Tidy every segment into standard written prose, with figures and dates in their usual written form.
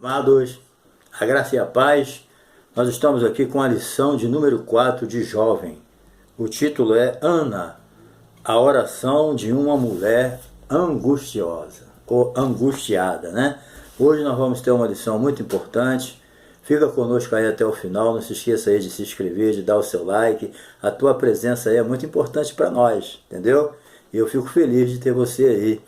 Amados, a graça e a paz, nós estamos aqui com a lição de número 4 de Jovem. O título é Ana, a oração de uma mulher angustiosa, ou angustiada, né? Hoje nós vamos ter uma lição muito importante. Fica conosco aí até o final, não se esqueça aí de se inscrever, de dar o seu like. A tua presença aí é muito importante para nós, entendeu? E eu fico feliz de ter você aí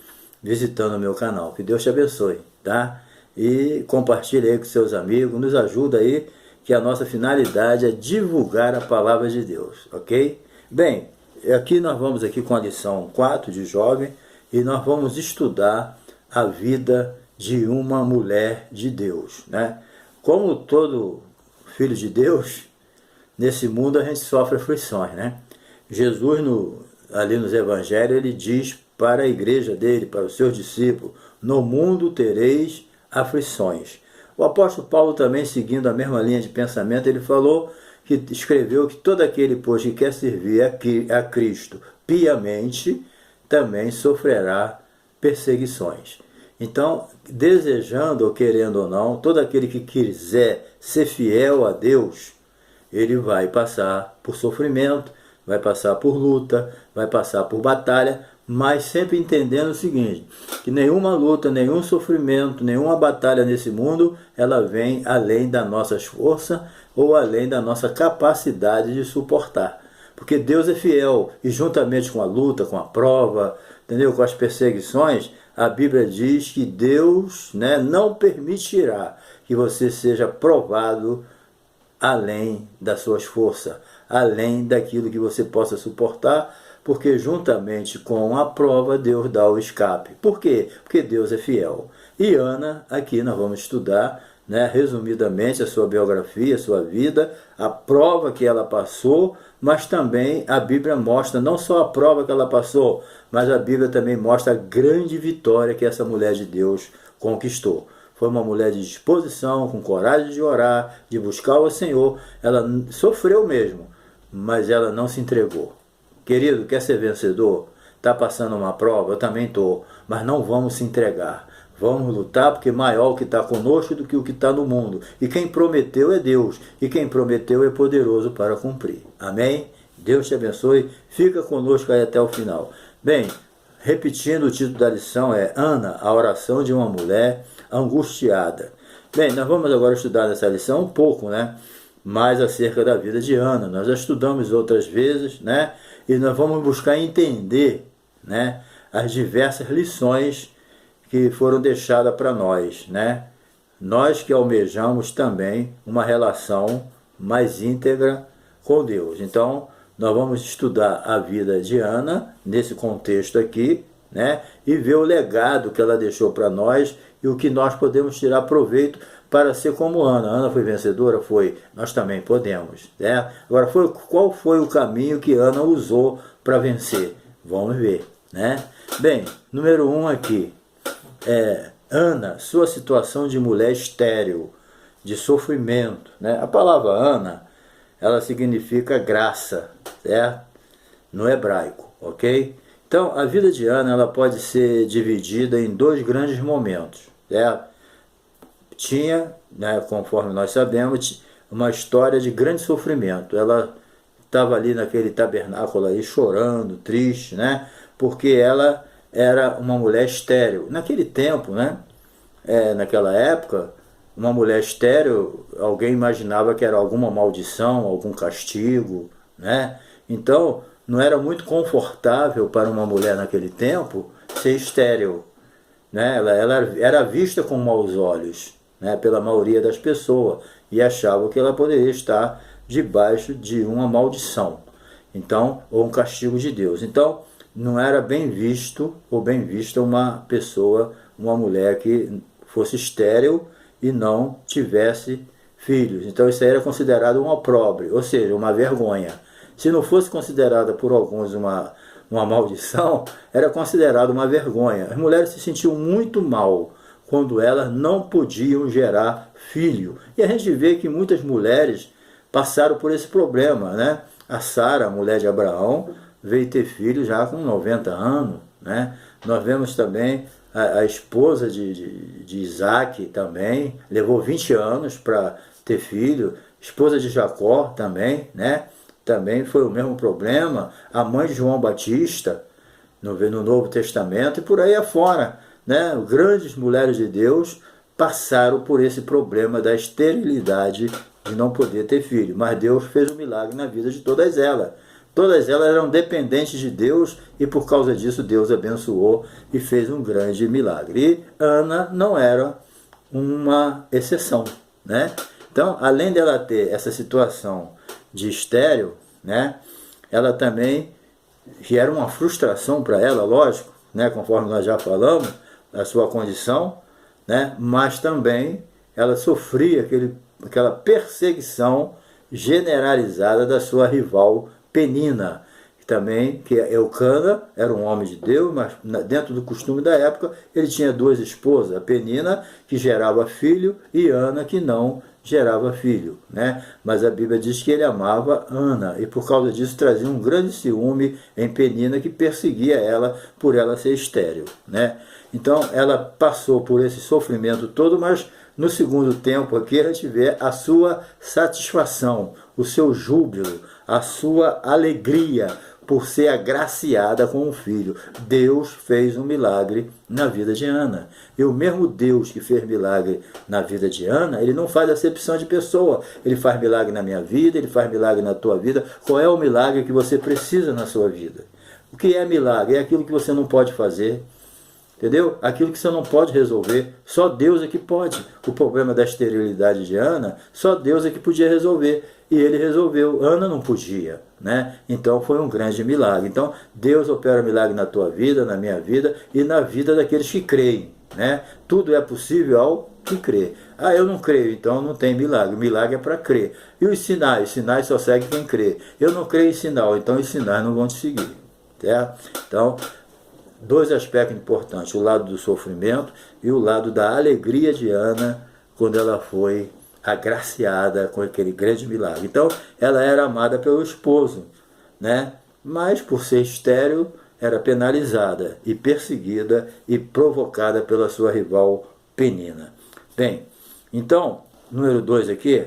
visitando o meu canal. Que Deus te abençoe, tá? E compartilhe aí com seus amigos, nos ajuda aí, que a nossa finalidade é divulgar a palavra de Deus, ok? Bem, aqui nós vamos aqui com a lição 4 de Jovem, e nós vamos estudar a vida de uma mulher de Deus, né? Como todo filho de Deus, nesse mundo a gente sofre aflições, né? Jesus, ali nos evangelhos, ele diz para a igreja dele, para os seus discípulos: no mundo tereis aflições. O apóstolo Paulo também, seguindo a mesma linha de pensamento, ele escreveu que todo aquele, pois, que quer servir a Cristo piamente, também sofrerá perseguições. Então, desejando ou querendo ou não, todo aquele que quiser ser fiel a Deus, ele vai passar por sofrimento, vai passar por luta, vai passar por batalha, mas sempre entendendo o seguinte, que nenhuma luta, nenhum sofrimento, nenhuma batalha nesse mundo, ela vem além das nossas forças ou além da nossa capacidade de suportar. Porque Deus é fiel, e juntamente com a luta, com a prova, entendeu? Com as perseguições, a Bíblia diz que Deus, né, não permitirá que você seja provado além das suas forças, além daquilo que você possa suportar, porque juntamente com a prova Deus dá o escape. Por quê? Porque Deus é fiel. E Ana, aqui nós vamos estudar, né, resumidamente, a sua biografia, a sua vida, a prova que ela passou, mas também a Bíblia mostra não só a prova que ela passou, mas a Bíblia também mostra a grande vitória que essa mulher de Deus conquistou. Foi uma mulher de disposição, com coragem de orar, de buscar o Senhor. Ela sofreu mesmo, mas ela não se entregou. Querido, quer ser vencedor? Está passando uma prova? Eu também estou. Mas não vamos se entregar. Vamos lutar, porque maior o que está conosco do que o que está no mundo. E quem prometeu é Deus. E quem prometeu é poderoso para cumprir. Amém? Deus te abençoe. Fica conosco aí até o final. Bem, repetindo, o título da lição é Ana, a oração de uma mulher angustiada. Bem, nós vamos agora estudar nessa lição um pouco, né, mais acerca da vida de Ana. Nós já estudamos outras vezes, né, e nós vamos buscar entender, né, as diversas lições que foram deixadas para nós, né, nós que almejamos também uma relação mais íntegra com Deus. Então, nós vamos estudar a vida de Ana, nesse contexto aqui, né, e ver o legado que ela deixou para nós e o que nós podemos tirar proveito para ser como Ana. Ana foi vencedora? Foi. Nós também podemos, né? Agora, qual foi o caminho que Ana usou para vencer? Vamos ver, né? Bem, número 1 aqui. Ana, sua situação de mulher estéril, de sofrimento, né? A palavra Ana, ela significa graça, certo? No hebraico, ok? Então, a vida de Ana, ela pode ser dividida em dois grandes momentos, certo? Tinha, né, conforme nós sabemos, uma história de grande sofrimento. Ela estava ali naquele tabernáculo aí chorando, triste, né? Porque ela era uma mulher estéril. Naquele tempo, né? Naquela época, uma mulher estéril, alguém imaginava que era alguma maldição, algum castigo, né? Então, não era muito confortável para uma mulher naquele tempo ser estéril, né? Ela era vista com maus olhos, né, pela maioria das pessoas, e achavam que ela poderia estar debaixo de uma maldição, então, ou um castigo de Deus. Então, não era bem visto ou bem vista uma pessoa, uma mulher que fosse estéril e não tivesse filhos. Então, isso aí era considerado um opróbrio, ou seja, uma vergonha. Se não fosse considerada por alguns uma maldição, era considerado uma vergonha. As mulheres se sentiam muito mal quando elas não podiam gerar filho. E a gente vê que muitas mulheres passaram por esse problema, né? A Sara, a mulher de Abraão, veio ter filho já com 90 anos, né? Nós vemos também a esposa de Isaac também, levou 20 anos para ter filho, esposa de Jacó também, né? Também foi o mesmo problema, a mãe de João Batista, no Novo Testamento, e por aí afora, né? Grandes mulheres de Deus passaram por esse problema da esterilidade, de não poder ter filho, mas Deus fez um milagre na vida de todas elas. Todas elas eram dependentes de Deus e por causa disso Deus abençoou e fez um grande milagre. E Ana não era uma exceção, né? Então, além dela ter essa situação de estéril, né, ela também, que era uma frustração para ela, lógico, né, conforme nós já falamos, a sua condição, né, mas também ela sofria aquela perseguição generalizada da sua rival Penina, também, que Eucana era um homem de Deus, mas dentro do costume da época ele tinha duas esposas, a Penina, que gerava filho, e Ana, que não gerava filho, né? Mas a Bíblia diz que ele amava Ana, e por causa disso trazia um grande ciúme em Penina, que perseguia ela por ela ser estéril, né? Então ela passou por esse sofrimento todo, mas no segundo tempo aqui a gente vê a sua satisfação, o seu júbilo, a sua alegria por ser agraciada com um filho. Deus fez um milagre na vida de Ana. E o mesmo Deus que fez milagre na vida de Ana, ele não faz acepção de pessoa. Ele faz milagre na minha vida, ele faz milagre na tua vida. Qual é o milagre que você precisa na sua vida? O que é milagre? É aquilo que você não pode fazer. Entendeu? Aquilo que você não pode resolver, só Deus é que pode. O problema da esterilidade de Ana, só Deus é que podia resolver. E ele resolveu, Ana não podia, né? Então foi um grande milagre. Então Deus opera milagre na tua vida, na minha vida e na vida daqueles que creem, né? Tudo é possível ao que crê. Ah, eu não creio, então não tem milagre. Milagre é para crer. E os sinais? Os sinais só seguem quem crê. Eu não creio em sinal, então os sinais não vão te seguir, certo? Então, dois aspectos importantes, o lado do sofrimento e o lado da alegria de Ana quando ela foi agraciada com aquele grande milagre. Então, ela era amada pelo esposo, né? Mas por ser estéril, era penalizada e perseguida e provocada pela sua rival Penina. Bem, então, número 2 aqui,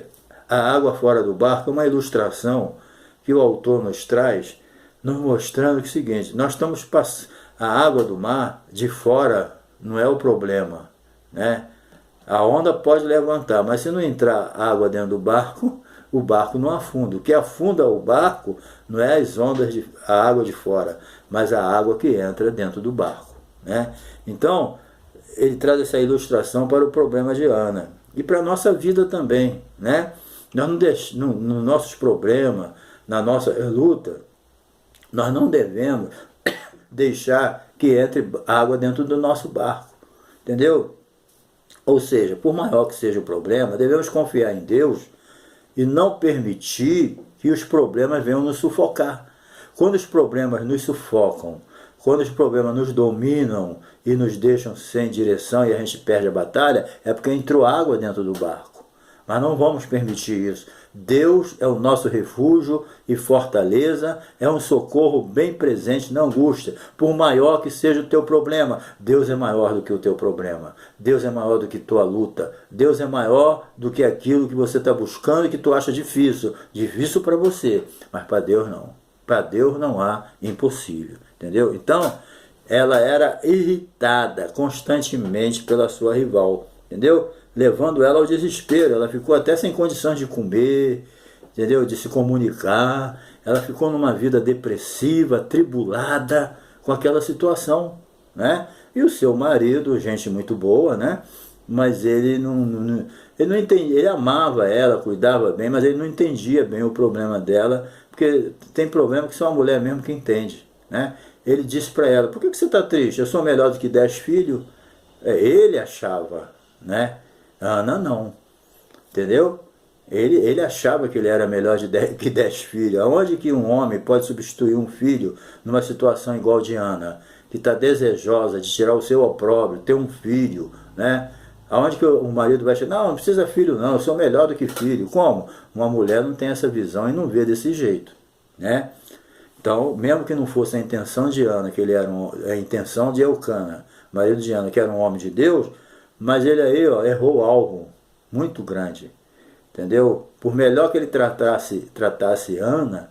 a água fora do barco é uma ilustração que o autor nos traz, nos mostrando que é o seguinte, nós estamos passando, a água do mar de fora não é o problema, né? A onda pode levantar, mas se não entrar água dentro do barco, o barco não afunda. O que afunda o barco não é as ondas, a água de fora, mas a água que entra dentro do barco, né? Então, ele traz essa ilustração para o problema de Ana. E para a nossa vida também, né? Nós não nos nossos problemas, na nossa luta, nós não devemos deixar que entre água dentro do nosso barco, entendeu? Ou seja, por maior que seja o problema, devemos confiar em Deus e não permitir que os problemas venham nos sufocar. Quando os problemas nos sufocam, quando os problemas nos dominam e nos deixam sem direção e a gente perde a batalha, é porque entrou água dentro do barco. Mas não vamos permitir isso. Deus é o nosso refúgio e fortaleza, é um socorro bem presente na angústia. Por maior que seja o teu problema, Deus é maior do que o teu problema. Deus é maior do que tua luta. Deus é maior do que aquilo que você está buscando e que tu acha difícil. Difícil para você, mas para Deus não. Para Deus não há impossível. Entendeu? Então, ela era irritada constantemente pela sua rival. Entendeu? Levando ela ao desespero. Ela ficou até sem condições de comer, entendeu? De se comunicar. Ela ficou numa vida depressiva, atribulada com aquela situação, né? E o seu marido, gente muito boa, né? Mas ele não entendia, ele amava ela, cuidava bem, mas ele não entendia bem o problema dela, porque tem problema que só a mulher mesmo que entende, né? Ele disse para ela, por que você está triste? Eu sou melhor do que 10 filhos? Ele achava, né? Ana não, entendeu? Ele achava que ele era melhor que 10 filhos. Aonde que um homem pode substituir um filho numa situação igual de Ana, que está desejosa de tirar o seu opróbrio, ter um filho, né? Aonde que o marido vai chegar? Não precisa filho não, eu sou melhor do que filho. Como? Uma mulher não tem essa visão e não vê desse jeito, né? Então, mesmo que não fosse a intenção de Ana, que ele era a intenção de Eucana, marido de Ana, que era um homem de Deus, mas ele aí, ó, errou o alvo muito grande, entendeu? Por melhor que ele tratasse Ana,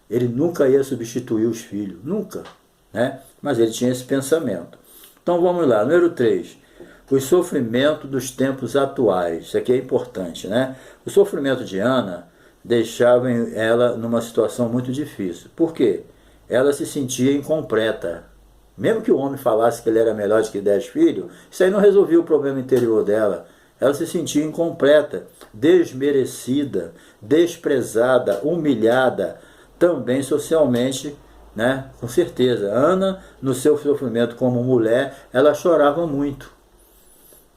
ele nunca ia substituir os filhos, nunca, né? Mas ele tinha esse pensamento. Então vamos lá, número 3. O sofrimento dos tempos atuais. Isso aqui é importante, né? O sofrimento de Ana deixava ela numa situação muito difícil. Por quê? Ela se sentia incompleta. Mesmo que o homem falasse que ele era melhor do que 10 filhos, isso aí não resolvia o problema interior dela. Ela se sentia incompleta, desmerecida, desprezada, humilhada, também socialmente, né? Com certeza. Ana, no seu sofrimento como mulher, ela chorava muito,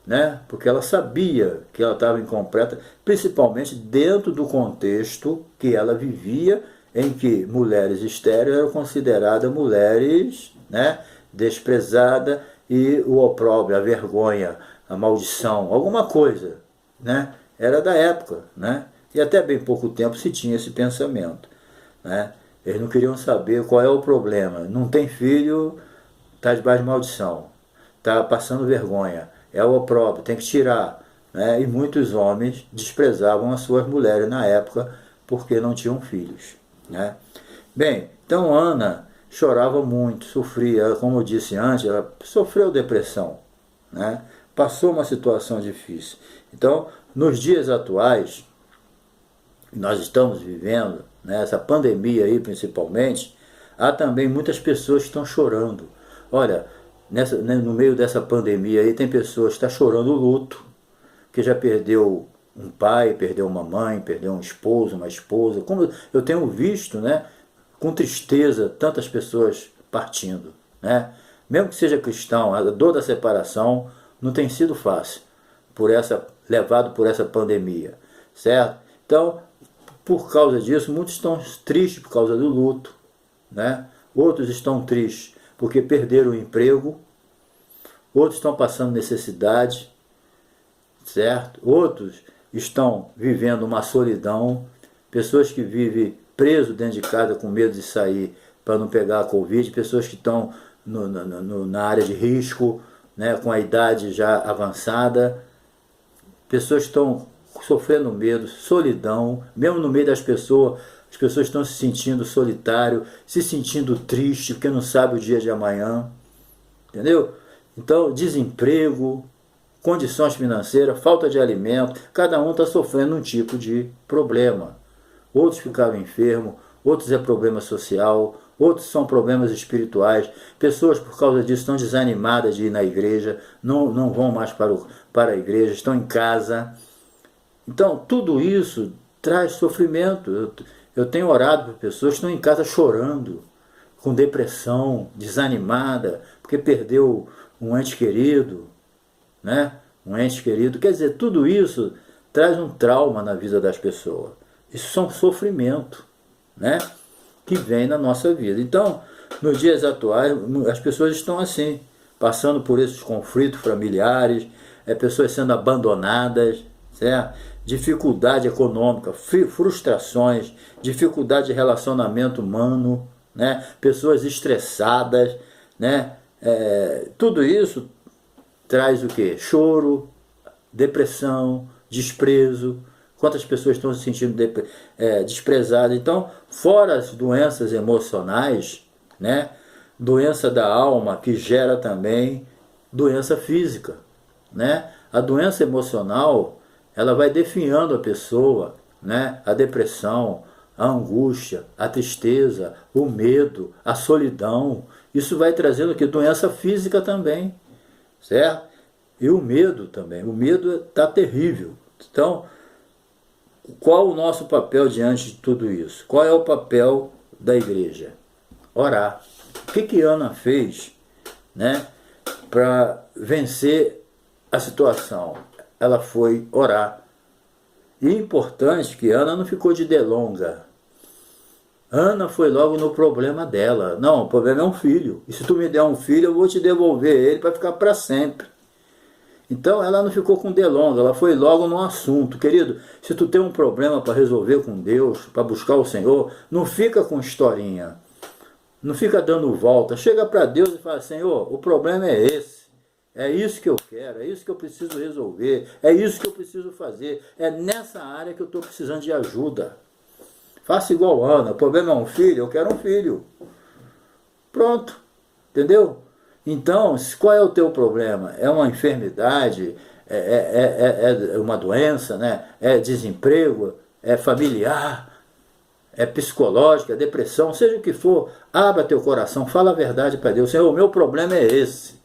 né? Porque ela sabia que ela estava incompleta, principalmente dentro do contexto que ela vivia, em que mulheres estéreis eram consideradas mulheres, né, desprezadas, e o opróbrio, a vergonha, a maldição, alguma coisa, né? Era da época, né? E até bem pouco tempo se tinha esse pensamento, né? Eles não queriam saber qual é o problema. Não tem filho, está debaixo de maldição, está passando vergonha, é o opróbrio, tem que tirar, né? E muitos homens desprezavam as suas mulheres na época porque não tinham filhos, né? Bem, então Ana chorava muito, sofria, como eu disse antes, ela sofreu depressão, né? Passou uma situação difícil. Então, nos dias atuais, nós estamos vivendo, né, essa pandemia aí principalmente, há também muitas pessoas que estão chorando. Olha, no meio dessa pandemia aí tem pessoas que estão chorando o luto, que já perdeu um pai, perdeu uma mãe, perdeu um esposo, uma esposa. Como eu tenho visto, né, com tristeza, tantas pessoas partindo, né? Mesmo que seja cristão, a dor da separação não tem sido fácil, levado por essa pandemia, certo? Então, por causa disso, muitos estão tristes por causa do luto, né? Outros estão tristes porque perderam o emprego, outros estão passando necessidade, certo? Outros estão vivendo uma solidão, pessoas que vivem preso dentro de casa com medo de sair para não pegar a Covid, pessoas que estão na área de risco, né, com a idade já avançada, pessoas que estão sofrendo medo, solidão, mesmo no meio das pessoas, as pessoas estão se sentindo solitário, se sentindo triste porque não sabe o dia de amanhã, entendeu? Então, desemprego, condições financeiras, falta de alimento, cada um está sofrendo um tipo de problema. Outros ficaram enfermos, outros é problema social, outros são problemas espirituais. Pessoas, por causa disso, estão desanimadas de ir na igreja, não vão mais para a igreja, estão em casa. Então, tudo isso traz sofrimento. Eu tenho orado por pessoas que estão em casa chorando, com depressão, desanimada, porque perdeu um ente querido, né? Um ente querido. Quer dizer, tudo isso traz um trauma na vida das pessoas. Isso é um sofrimento, né, que vem na nossa vida. Então, nos dias atuais, as pessoas estão assim, passando por esses conflitos familiares, pessoas sendo abandonadas, certo? Dificuldade econômica, frustrações, dificuldade de relacionamento humano, né? Pessoas estressadas, né? Tudo isso traz o quê? Choro, depressão, desprezo. Quantas pessoas estão se sentindo desprezadas. Então, fora as doenças emocionais, né? Doença da alma, que gera também doença física, né? A doença emocional, ela vai definhando a pessoa, né? A depressão, a angústia, a tristeza, o medo, a solidão. Isso vai trazendo aqui doença física também, certo? E o medo também. O medo está terrível. Então, qual o nosso papel diante de tudo isso? Qual é o papel da igreja? Orar. O que Ana fez, né, para vencer a situação? Ela foi orar. E é importante que Ana não ficou de delonga. Ana foi logo no problema dela. Não, o problema é um filho. E se tu me der um filho, eu vou te devolver ele para ficar para sempre. Então ela não ficou com delonga, ela foi logo no assunto. Querido, se tu tem um problema para resolver com Deus, para buscar o Senhor, não fica com historinha, não fica dando volta. Chega para Deus e fala: Senhor, o problema é esse, É isso que eu quero, é isso que eu preciso resolver, é isso que eu preciso fazer. É nessa área que eu estou precisando de ajuda. Faça igual Ana, o problema é um filho, eu quero um filho. Pronto, entendeu? Então, qual é o teu problema? É uma enfermidade? É uma doença, né? É desemprego? É familiar? É psicológica? É depressão? Seja o que for, abra teu coração, fala a verdade para Deus. Senhor, o meu problema é esse.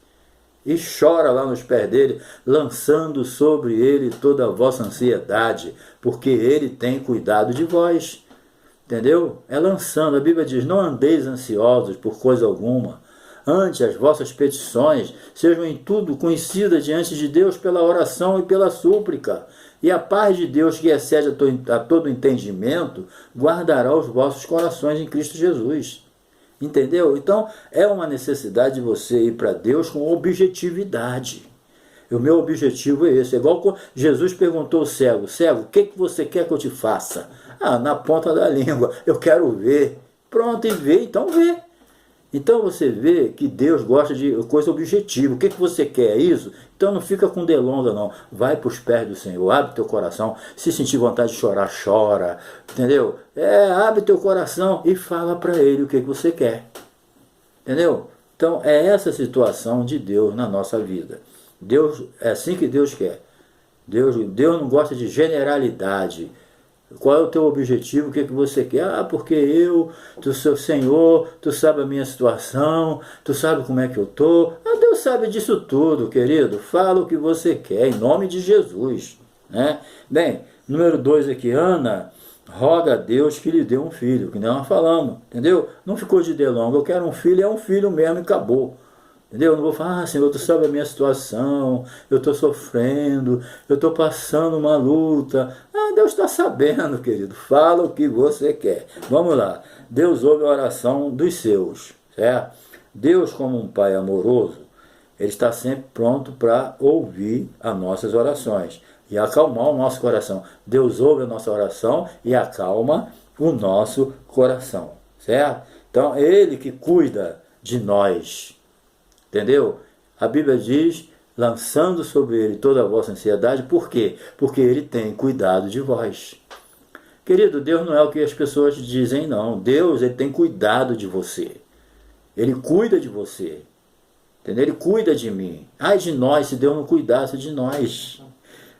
E chora lá nos pés dele, lançando sobre ele toda a vossa ansiedade, porque ele tem cuidado de vós. Entendeu? É lançando. A Bíblia diz, não andeis ansiosos por coisa alguma. Antes, as vossas petições sejam em tudo conhecidas diante de Deus pela oração e pela súplica. E a paz de Deus, que excede a todo entendimento, guardará os vossos corações em Cristo Jesus. Entendeu? Então, é uma necessidade de você ir para Deus com objetividade. O meu objetivo é esse. É igual quando Jesus perguntou ao cego, cego, o que você quer que eu te faça? Ah, na ponta da língua, eu quero ver. Pronto, e vê, então vê. Então você vê que Deus gosta de coisa objetiva. O que você quer? É isso? Então não fica com delonga não. Vai para os pés do Senhor, abre teu coração. Se sentir vontade de chorar, chora. Entendeu? Abre teu coração e fala para Ele o que você quer. Entendeu? Então é essa situação de Deus na nossa vida. Deus, é assim que Deus quer. Deus não gosta de generalidade. Qual é o teu objetivo? O que você quer? Ah, porque tu sou Senhor, tu sabe a minha situação, tu sabe como é que eu estou. Ah, Deus sabe disso tudo, querido. Fala o que você quer, em nome de Jesus. Né? Bem, número 2 aqui, Ana roga a Deus que lhe dê um filho, que nós falamos, entendeu? Não ficou de delonga, eu quero um filho, é um filho mesmo e acabou. Entendeu? Eu não vou falar, Senhor, tu sabe a minha situação, eu estou sofrendo, eu estou passando uma luta. Ah, Deus está sabendo, querido. Fala o que você quer. Vamos lá. Deus ouve a oração dos seus, certo? Deus, como um pai amoroso, Ele está sempre pronto para ouvir as nossas orações e acalmar o nosso coração. Deus ouve a nossa oração e acalma o nosso coração, certo? Então, é Ele que cuida de nós. Entendeu? A Bíblia diz, lançando sobre ele toda a vossa ansiedade, por quê? Porque ele tem cuidado de vós. Querido, Deus não é o que as pessoas dizem, não. Deus, ele tem cuidado de você. Ele cuida de você. Entendeu? Ele cuida de mim. Ai de nós, se Deus não cuidasse de nós.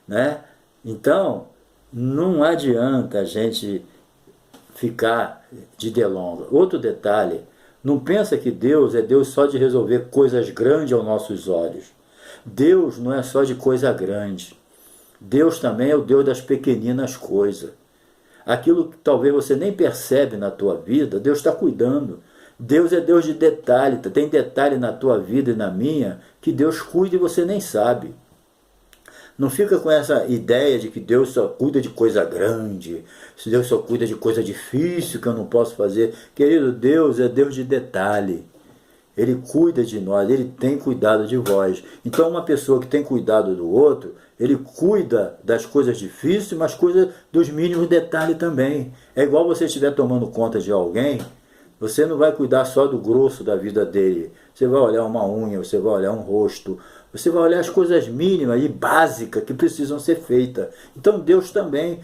Né? Então, não adianta a gente ficar de delonga. Outro detalhe, não pensa que Deus é Deus só de resolver coisas grandes aos nossos olhos. Deus não é só de coisa grande. Deus também é o Deus das pequeninas coisas. Aquilo que talvez você nem percebe na tua vida, Deus está cuidando. Deus é Deus de detalhe. Tem detalhe na tua vida e na minha que Deus cuida e você nem sabe. Não fica com essa ideia de que Deus só cuida de coisa grande, se Deus só cuida de coisa difícil que eu não posso fazer. Querido, Deus é Deus de detalhe. Ele cuida de nós, Ele tem cuidado de vós. Então uma pessoa que tem cuidado do outro, ele cuida das coisas difíceis, mas cuida dos mínimos detalhes também. É igual você estiver tomando conta de alguém, você não vai cuidar só do grosso da vida dele. Você vai olhar uma unha, você vai olhar um rosto, você vai olhar as coisas mínimas e básicas que precisam ser feitas. Então Deus também,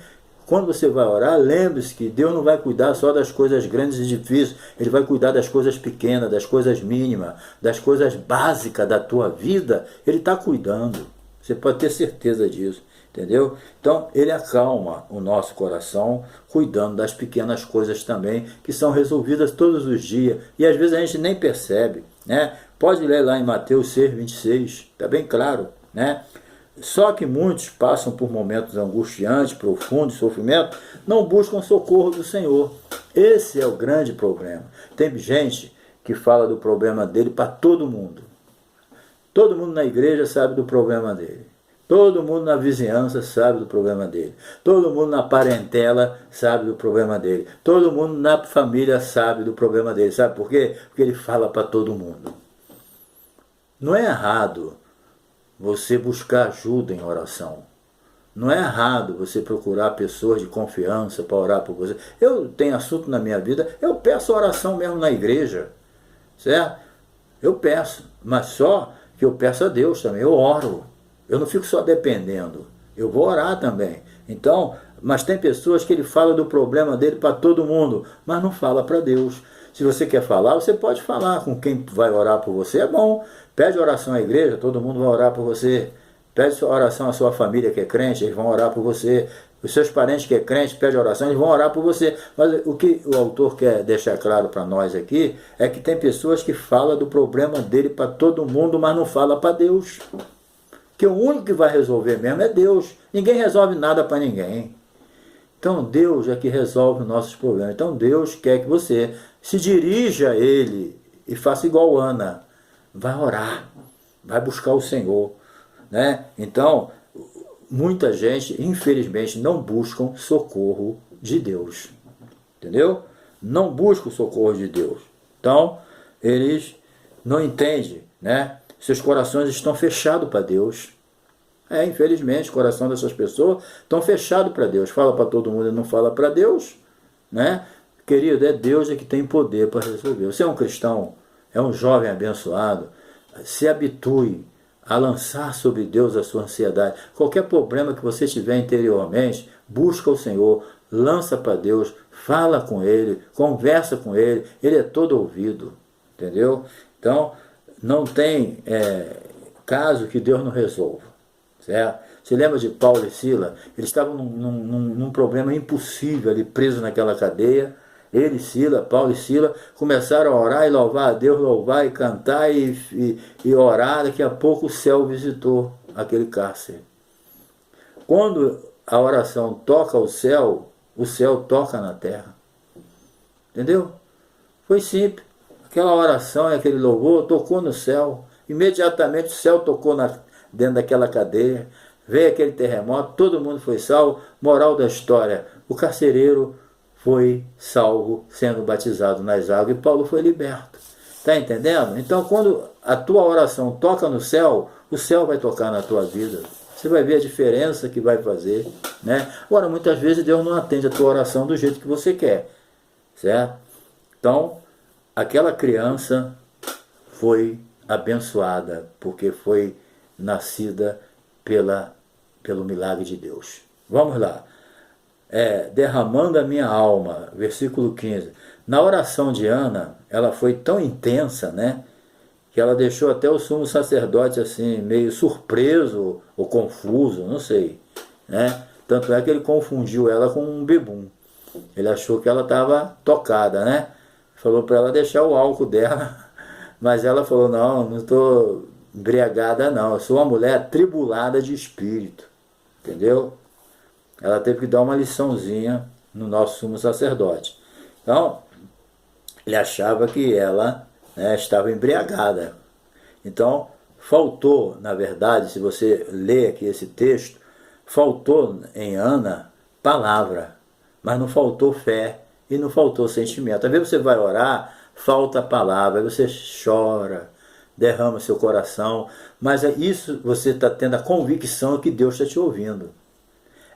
quando você vai orar, lembre-se que Deus não vai cuidar só das coisas grandes e difíceis. Ele vai cuidar das coisas pequenas, das coisas mínimas, das coisas básicas da tua vida. Ele está cuidando. Você pode ter certeza disso. Entendeu? Então Ele acalma o nosso coração, cuidando das pequenas coisas também, que são resolvidas todos os dias. E às vezes a gente nem percebe. Né? Pode ler lá em Mateus 6, 26, está bem claro. Né? Só que muitos passam por momentos angustiantes, profundos, de sofrimento, não buscam socorro do Senhor. Esse é o grande problema. Tem gente que fala do problema dele para todo mundo. Todo mundo na igreja sabe do problema dele. Todo mundo na vizinhança sabe do problema dele. Todo mundo na parentela sabe do problema dele. Todo mundo na família sabe do problema dele. Sabe por quê? Porque ele fala para todo mundo. Não é errado você buscar ajuda em oração. Não é errado você procurar pessoas de confiança para orar por você. Eu tenho assunto na minha vida, eu peço oração mesmo na igreja. Certo? Eu peço, mas só que eu peço a Deus também, eu oro. Eu não fico só dependendo, eu vou orar também. Então, mas tem pessoas que ele fala do problema dele para todo mundo, mas não fala para Deus. Se você quer falar, você pode falar com quem vai orar por você, é bom. Pede oração à igreja, todo mundo vai orar por você. Pede sua oração à sua família que é crente, eles vão orar por você. Os seus parentes que é crente, pede oração, eles vão orar por você. Mas o que o autor quer deixar claro para nós aqui é que tem pessoas que falam do problema dele para todo mundo, mas não fala para Deus. Que o único que vai resolver mesmo é Deus. Ninguém resolve nada para ninguém. Então Deus é que resolve os nossos problemas. Então Deus quer que você se dirija a Ele e faça igual Ana. Vai orar, vai buscar o Senhor. Né? Então, muita gente, infelizmente, não buscam socorro de Deus. Entendeu? Não buscam o socorro de Deus. Então, eles não entendem, né? Seus corações estão fechados para Deus. Infelizmente, o coração dessas pessoas estão fechados para Deus. Fala para todo mundo e não fala para Deus, né? Querido, é Deus que tem poder para resolver. Você é um cristão, é um jovem abençoado, se habitue a lançar sobre Deus a sua ansiedade. Qualquer problema que você tiver interiormente, busca o Senhor, lança para Deus, fala com Ele, conversa com Ele, Ele é todo ouvido, entendeu? Então, não tem caso que Deus não resolva, certo? Você lembra de Paulo e Sila? Eles estavam num problema impossível ali, preso naquela cadeia. Paulo e Sila, começaram a orar e louvar a Deus, louvar e cantar e orar. Daqui a pouco o céu visitou aquele cárcere. Quando a oração toca o céu toca na terra. Entendeu? Foi simples. Aquela oração e aquele louvor tocou no céu. Imediatamente o céu tocou dentro daquela cadeia. Veio aquele terremoto, todo mundo foi salvo. Moral da história, o carcereiro foi salvo sendo batizado nas águas e Paulo foi liberto. Está entendendo? Então, quando a tua oração toca no céu, o céu vai tocar na tua vida. Você vai ver a diferença que vai fazer, né? Agora, muitas vezes Deus não atende a tua oração do jeito que você quer, certo? Então, aquela criança foi abençoada porque foi nascida pelo milagre de Deus. Vamos lá. Derramando a minha alma, versículo 15. Na oração de Ana, ela foi tão intensa, né, que ela deixou até o sumo sacerdote assim, meio surpreso ou confuso, não sei, né? Tanto é que ele confundiu ela com um bebum. Ele achou que ela estava tocada, né? Falou para ela deixar o álcool dela, mas ela falou, não estou embriagada não, eu sou uma mulher atribulada de espírito, entendeu? Ela teve que dar uma liçãozinha no nosso sumo sacerdote. Então, ele achava que ela, né, estava embriagada. Então, faltou, na verdade, se você ler aqui esse texto, faltou em Ana palavra, mas não faltou fé e não faltou sentimento. Às vezes você vai orar, falta a palavra, você chora, derrama seu coração, mas isso você está tendo a convicção que Deus está te ouvindo.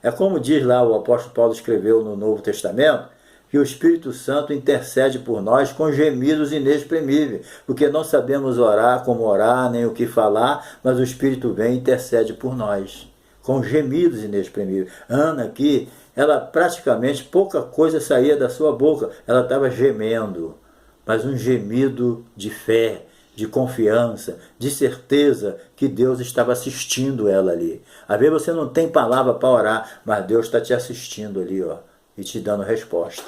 É como diz lá o apóstolo Paulo escreveu no Novo Testamento, que o Espírito Santo intercede por nós com gemidos inexprimíveis, porque não sabemos orar, como orar, nem o que falar, mas o Espírito vem e intercede por nós, com gemidos inexprimíveis. Ana aqui, ela praticamente pouca coisa saía da sua boca, ela estava gemendo, mas um gemido de fé, de confiança, de certeza que Deus estava assistindo ela ali. Às vezes você não tem palavra para orar, mas Deus está te assistindo ali, ó, e te dando resposta.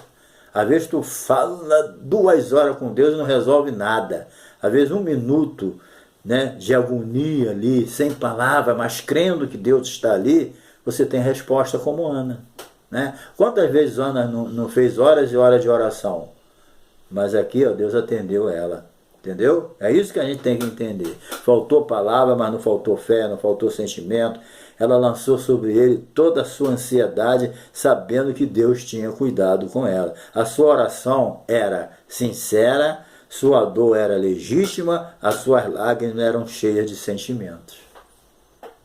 Às vezes tu fala 2 horas com Deus e não resolve nada. Às vezes 1 minuto, né, de agonia ali, sem palavra, mas crendo que Deus está ali, você tem resposta como Ana. Né? Quantas vezes Ana não fez horas e horas de oração? Mas aqui, ó, Deus atendeu ela. Entendeu? É isso que a gente tem que entender. Faltou palavra, mas não faltou fé, não faltou sentimento. Ela lançou sobre ele toda a sua ansiedade, sabendo que Deus tinha cuidado com ela. A sua oração era sincera, sua dor era legítima, as suas lágrimas eram cheias de sentimentos.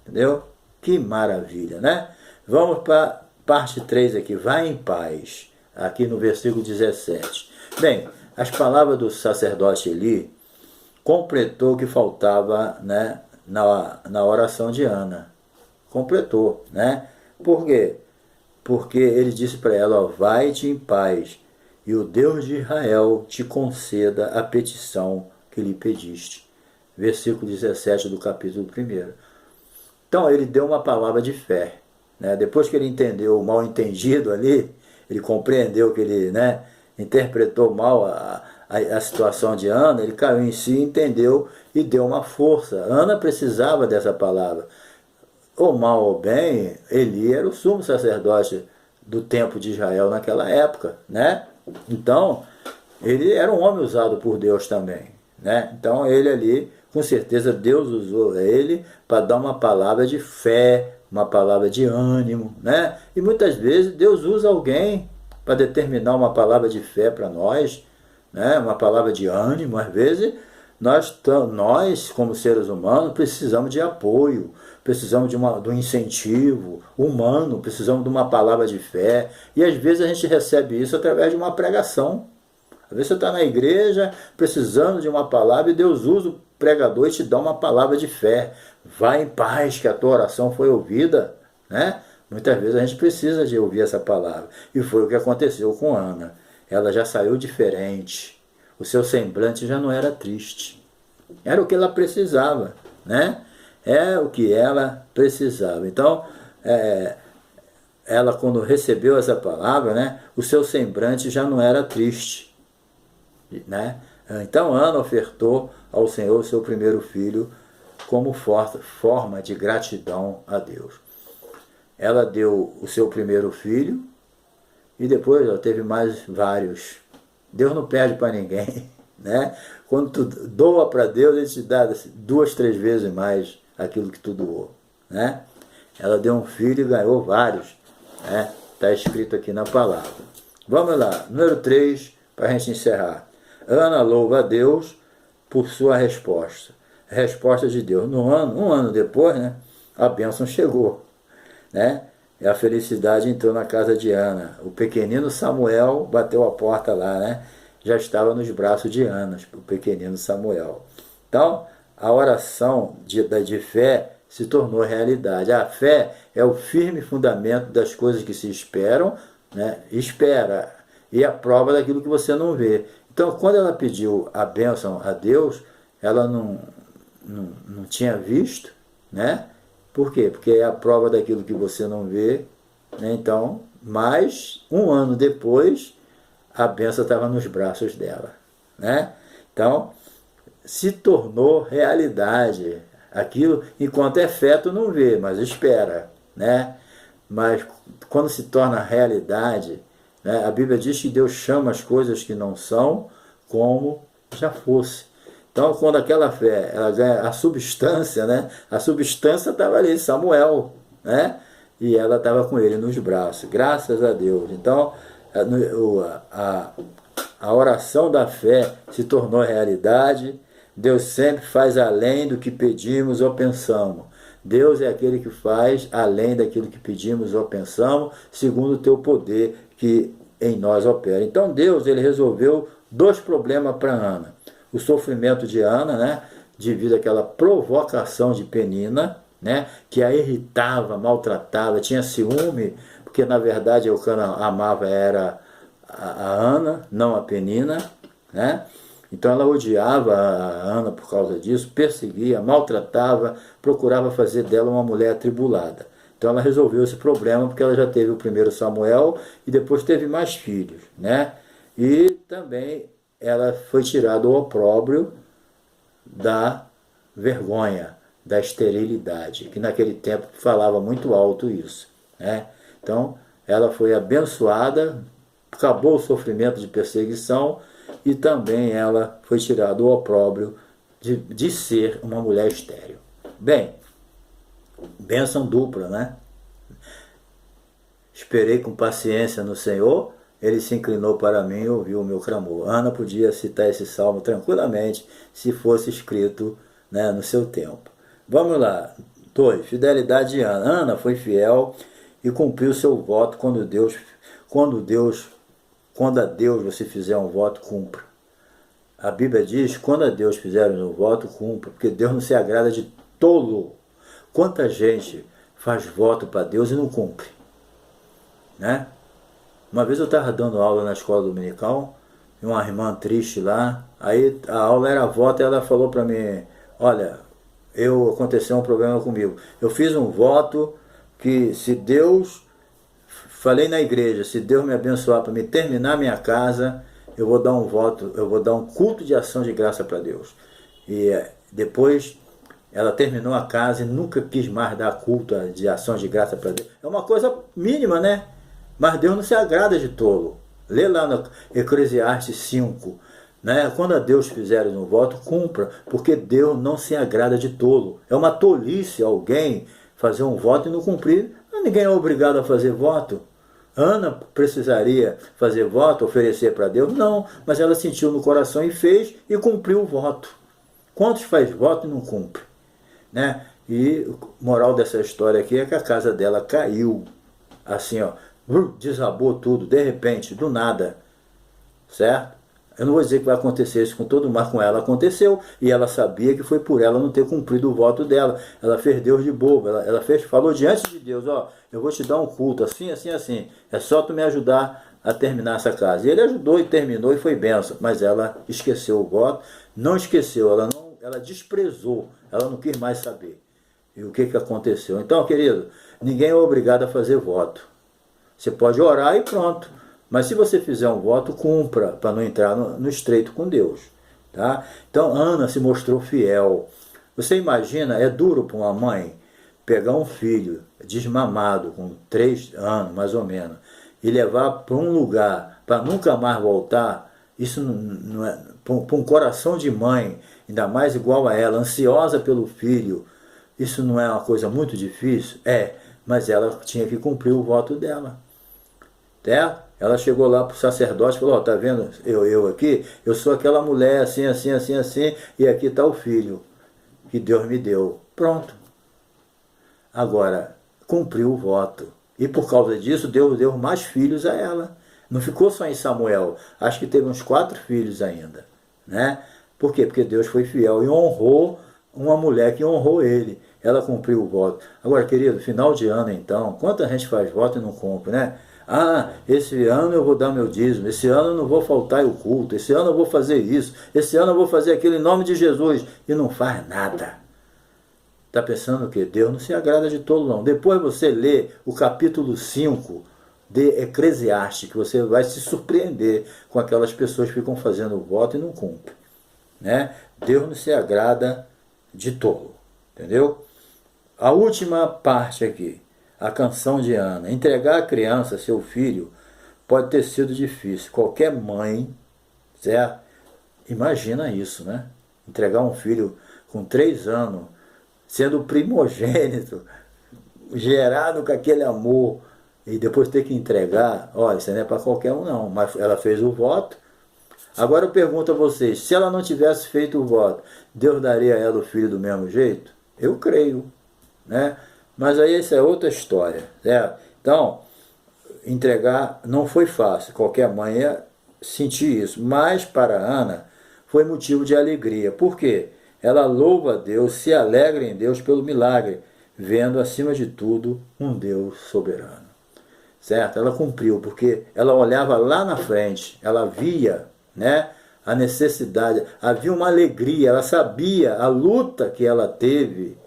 Entendeu? Que maravilha, né? Vamos para parte 3 aqui. Vai em paz, aqui no versículo 17. Bem, as palavras do sacerdote Eli completou o que faltava, né, na oração de Ana. Completou, né? Por quê? Porque ele disse para ela, ó, vai-te em paz, e o Deus de Israel te conceda a petição que lhe pediste. Versículo 17 do capítulo 1. Então ele deu uma palavra de fé, né? Depois que ele entendeu o mal entendido ali, ele compreendeu que ele, né, interpretou mal a situação de Ana, ele caiu em si, entendeu e deu uma força. Ana precisava dessa palavra. Ou mal ou bem, Eli era o sumo sacerdote do templo de Israel naquela época, né? Então, ele era um homem usado por Deus também, né? Então, ele ali, com certeza, Deus usou ele para dar uma palavra de fé, uma palavra de ânimo, né? E muitas vezes Deus usa alguém para determinar uma palavra de fé para nós, né? Uma palavra de ânimo. Às vezes, nós, como seres humanos, precisamos de apoio, precisamos de um incentivo humano, precisamos de uma palavra de fé. E às vezes a gente recebe isso através de uma pregação. Às vezes você está na igreja precisando de uma palavra e Deus usa o pregador e te dá uma palavra de fé. Vai em paz, que a tua oração foi ouvida, né? Muitas vezes a gente precisa de ouvir essa palavra. E foi o que aconteceu com Ana. Ela já saiu diferente. O seu semblante já não era triste. Era o que ela precisava, né? É o que ela precisava. Então, ela quando recebeu essa palavra, né, o seu semblante já não era triste, né? Então Ana ofertou ao Senhor o seu primeiro filho como forma de gratidão a Deus. Ela deu o seu primeiro filho e depois ela teve mais vários. Deus não perde para ninguém, né? Quando tu doa para Deus, Ele te dá 2, 3 vezes mais aquilo que tu doou, né? Ela deu um filho e ganhou vários, né? Está escrito aqui na palavra. Vamos lá, número 3, para a gente encerrar. Ana louva a Deus por sua resposta. A resposta de Deus. Um ano depois, né, a bênção chegou, né? E a felicidade entrou na casa de Ana. O pequenino Samuel bateu a porta lá, né? Já estava nos braços de Ana, o pequenino Samuel. Então, a oração de fé se tornou realidade. A fé é o firme fundamento das coisas que se esperam, né? Espera, e a prova daquilo que você não vê. Então, quando ela pediu a bênção a Deus, ela não tinha visto, né? Por quê? Porque é a prova daquilo que você não vê, né? Então, mas um ano depois, a bênção estava nos braços dela, né? Então, se tornou realidade. Aquilo, enquanto é fé, tu não vê, mas espera, né? Mas quando se torna realidade, né? A Bíblia diz que Deus chama as coisas que não são como já fosse. Então, quando aquela fé ela ganha a substância, né? A substância estava ali, Samuel, né? E ela estava com ele nos braços, graças a Deus. Então, a oração da fé se tornou realidade. Deus sempre faz além do que pedimos ou pensamos. Deus é aquele que faz além daquilo que pedimos ou pensamos, segundo o teu poder que em nós opera. Então Deus, ele resolveu 2 problemas para Ana. O sofrimento de Ana, né, devido àquela provocação de Penina, né, que a irritava, maltratava, tinha ciúme, porque na verdade o que ela amava era a Ana, não a Penina, né? Então ela odiava a Ana por causa disso, perseguia, maltratava, procurava fazer dela uma mulher atribulada. Então ela resolveu esse problema porque ela já teve o primeiro Samuel e depois teve mais filhos, né? E também ela foi tirada do opróbrio da vergonha, da esterilidade, que naquele tempo falava muito alto isso, né? Então ela foi abençoada, acabou o sofrimento de perseguição e também ela foi tirada do opróbrio de ser uma mulher estéril. Bem, bênção dupla, né? Esperei com paciência no Senhor, Ele se inclinou para mim e ouviu o meu clamor. Ana podia citar esse salmo tranquilamente se fosse escrito, né, no seu tempo. Vamos lá. 2. Fidelidade de Ana. Ana foi fiel e cumpriu seu voto quando a Deus você fizer um voto, cumpra. A Bíblia diz, quando a Deus fizeres um voto, cumpra, porque Deus não se agrada de tolo. Quanta gente faz voto para Deus e não cumpre, né? Uma vez eu estava dando aula na escola dominical, e uma irmã triste lá, aí a aula era voto e ela falou para mim, olha, aconteceu um problema comigo. Eu fiz um voto que se Deus, falei na igreja, se Deus me abençoar para me terminar minha casa, eu vou dar um voto, eu vou dar um culto de ação de graça para Deus. E depois ela terminou a casa e nunca quis mais dar culto de ação de graça para Deus. É uma coisa mínima, né? Mas Deus não se agrada de tolo. Lê lá no Eclesiastes 5. Né? Quando a Deus fizeres um voto, cumpra, porque Deus não se agrada de tolo. É uma tolice alguém fazer um voto e não cumprir. Ninguém é obrigado a fazer voto. Ana precisaria fazer voto, oferecer para Deus? Não, mas ela sentiu no coração e fez e cumpriu o voto. Quantos faz voto e não cumpre? Né? E moral dessa história aqui é que a casa dela caiu. Assim, ó, desabou tudo, de repente, do nada. Certo? Eu não vou dizer que vai acontecer isso com todo mundo, mas com ela aconteceu. E ela sabia que foi por ela não ter cumprido o voto dela. Ela fez Deus de bobo. Ela falou diante de Deus, ó, eu vou te dar um culto, assim, assim, assim. É só tu me ajudar a terminar essa casa. E ele ajudou e terminou e foi bênção. Mas ela esqueceu o voto. Não esqueceu, ela desprezou. Ela não quis mais saber. E o que aconteceu? Então, querido, ninguém é obrigado a fazer voto. Você pode orar e pronto. Mas se você fizer um voto, cumpra, para não entrar no estreito com Deus. Tá? Então, Ana se mostrou fiel. Você imagina, é duro para uma mãe pegar um filho desmamado, com 3 anos mais ou menos, e levar para um lugar para nunca mais voltar. Isso não é, para um coração de mãe, ainda mais igual a ela, ansiosa pelo filho, isso não é uma coisa muito difícil? É, mas ela tinha que cumprir o voto dela. Certo? Ela chegou lá para o sacerdote e falou, ó, tá vendo eu aqui? Eu sou aquela mulher assim, assim, assim, assim, e aqui está o filho que Deus me deu. Pronto. Agora, cumpriu o voto. E por causa disso, Deus deu mais filhos a ela. Não ficou só em Samuel. Acho que teve uns 4 filhos ainda. Né? Por quê? Porque Deus foi fiel e honrou uma mulher que honrou ele. Ela cumpriu o voto. Agora, querido, final de ano então, quanta gente faz voto e não cumpre, né? Ah, esse ano eu vou dar meu dízimo, esse ano eu não vou faltar o culto, esse ano eu vou fazer isso, esse ano eu vou fazer aquilo em nome de Jesus, e não faz nada. Está pensando o quê? Deus não se agrada de tolo, não. Depois você lê o capítulo 5 de Eclesiastes, que você vai se surpreender com aquelas pessoas que ficam fazendo o voto e não cumprem. Né? Deus não se agrada de tolo. Entendeu? A última parte aqui. A canção de Ana. Entregar a criança, seu filho, pode ter sido difícil. Qualquer mãe, certo? Imagina isso, né? Entregar um filho com 3 anos, sendo primogênito, gerado com aquele amor, e depois ter que entregar, olha, isso não é para qualquer um não. Mas ela fez o voto. Agora eu pergunto a vocês, se ela não tivesse feito o voto, Deus daria a ela o filho do mesmo jeito? Eu creio, né? Mas aí essa é outra história, certo? Então, entregar não foi fácil, qualquer mãe ia sentir isso, mas para Ana foi motivo de alegria. Por quê? Ela louva a Deus, se alegra em Deus pelo milagre, vendo acima de tudo um Deus soberano. Certo? Ela cumpriu, porque ela olhava lá na frente, ela via, né, a necessidade, havia uma alegria, ela sabia a luta que ela teve,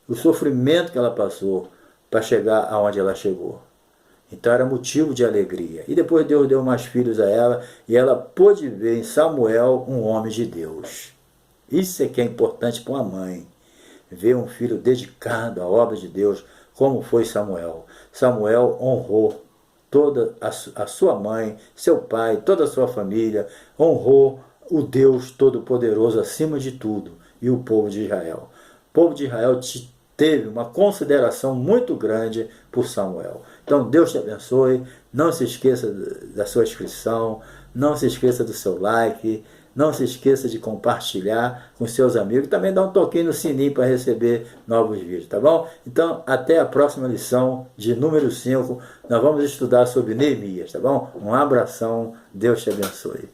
o sofrimento que ela passou para chegar aonde ela chegou. Então era motivo de alegria. E depois Deus deu mais filhos a ela, e ela pôde ver em Samuel um homem de Deus. Isso é que é importante para uma mãe, ver um filho dedicado à obra de Deus, como foi Samuel. Samuel honrou toda a sua mãe, seu pai, toda a sua família, honrou o Deus Todo-Poderoso acima de tudo, e o povo de Israel. O povo de Israel teve uma consideração muito grande por Samuel. Então Deus te abençoe, não se esqueça da sua inscrição, não se esqueça do seu like, não se esqueça de compartilhar com seus amigos, também dá um toquinho no sininho para receber novos vídeos, tá bom? Então até a próxima lição de número 5, nós vamos estudar sobre Neemias, tá bom? Um abração, Deus te abençoe.